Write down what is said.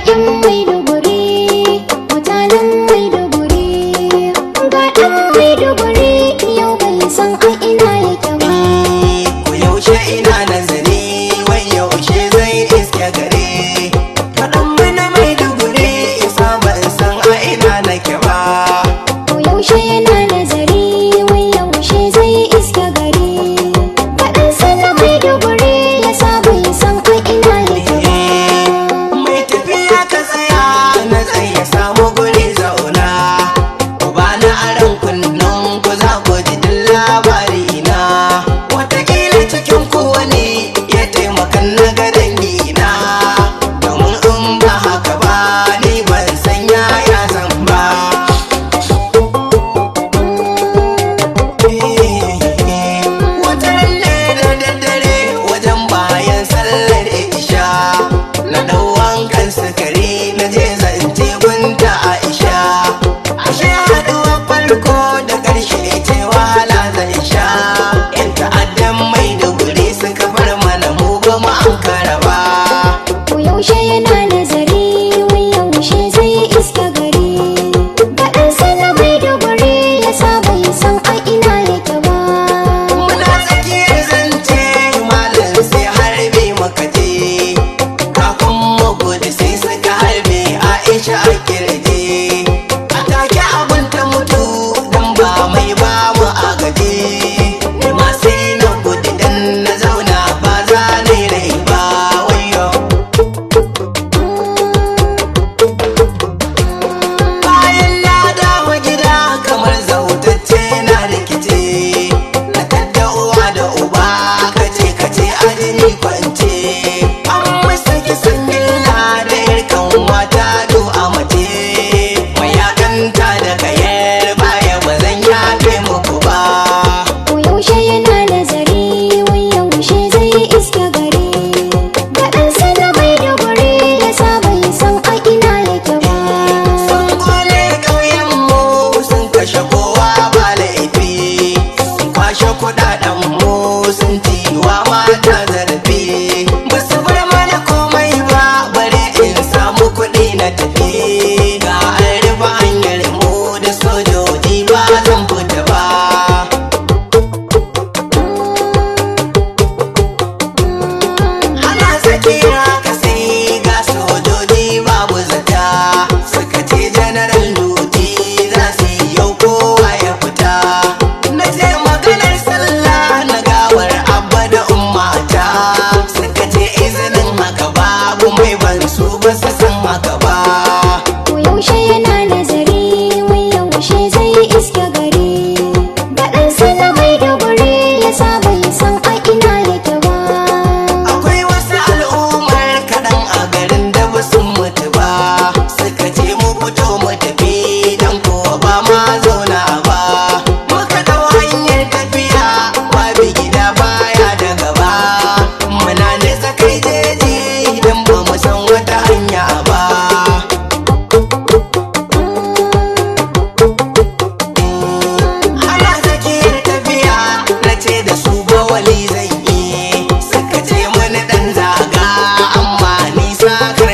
'yan Maiduguri, mutanen Maiduguri, ga ɗan Maiduguri yau bai san a ina yake ba. Ko yaushe ina nazari, wai yaushe zai iske gare. Faɗan mana Maiduguri, isa ban san a ina nake ba. Ko yaushe yana nazari, wai yaushe zai iske gari. Faɗansa na Maiduguri ya sa bai san a ina yake ba. Mai tafiya ka tsaya, na tsaye samu guri zauna. Ku bani aron kunnen ku za ku ji duk labari na. Wataƙila cikin ku wani ya taimakan na ga dangina. Domin in ba haka ba, ni ban san yaya zan ba. Wata ralle da daddare wajen bayan sallar isha, na ɗau wankan sukari na je zance gunta Aisha. Ashe haɗuwar farko da ƙarshe ce wahala zan sha. Yan ta'addan Maiduguri suka bar mana mu ba mu ankara ba. Ko yaushe yana nazari, wai yaushe zai iske gari. Faɗansa na Maiduguri ya sa bai san a ina yake ba. Muna tsakiyar zance malam sai harbe muka je. Kafin mu gudu sai suka harbe Aisha a kirje. A take abin ta mutu dan ba mai ba mu agaje. Ni ma sai na gudu dan na zauna ba za ni rai ba wayo. Bayan na dawo gida kamar zautacce na rikice. Na tadda uwa da uba kace ajini kwance. An musu kisan gilla da yarkan wata do a mace. Mayakanta da kayar baya ba zan yafe muku ba. Ko yaushe yana nazari, wai yaushe zai iske gari. Faɗansa na Maiduguri ya sa bai san a ina yake ba. Sun kone ƙauyenmu sun kashe kowa ba laifi. Sun kwashe kuɗaɗenmu sun ciwa mata zarafi. Ba su bar mana komai ba bare in samu kuɗi na tafi. Ga an rufe hanyar mu da sojoji ba zan fita ba. Ana tsakiya ka sai ga sojoji babu zata. Suka ce janaral duty za su yi yau kowa ya fita. Na ce maganar sallah na gawar abba da ummata. Suka ce izinin haka babu mai ban su ba su san haka ba. Ko yaushe yana nazari, wai yaushe zai iske gari. Faɗansa na Maiduguri ya sa bai san a ina yake ba. Akwai wasu al'ummar kaɗan a garin da ba su mutu ba. Suka ce mu fito mu tafi dan kowa ba ma zauna ba. Muka ɗau hanyar tafiya babu gida baya da gaba. Muna nesa kai jeji idan ba mu san wata hanya ba. Ana tsakiyar tafiya na ce da su bawali zai yi. Suka ce mana ɗan zaga amma nisa kar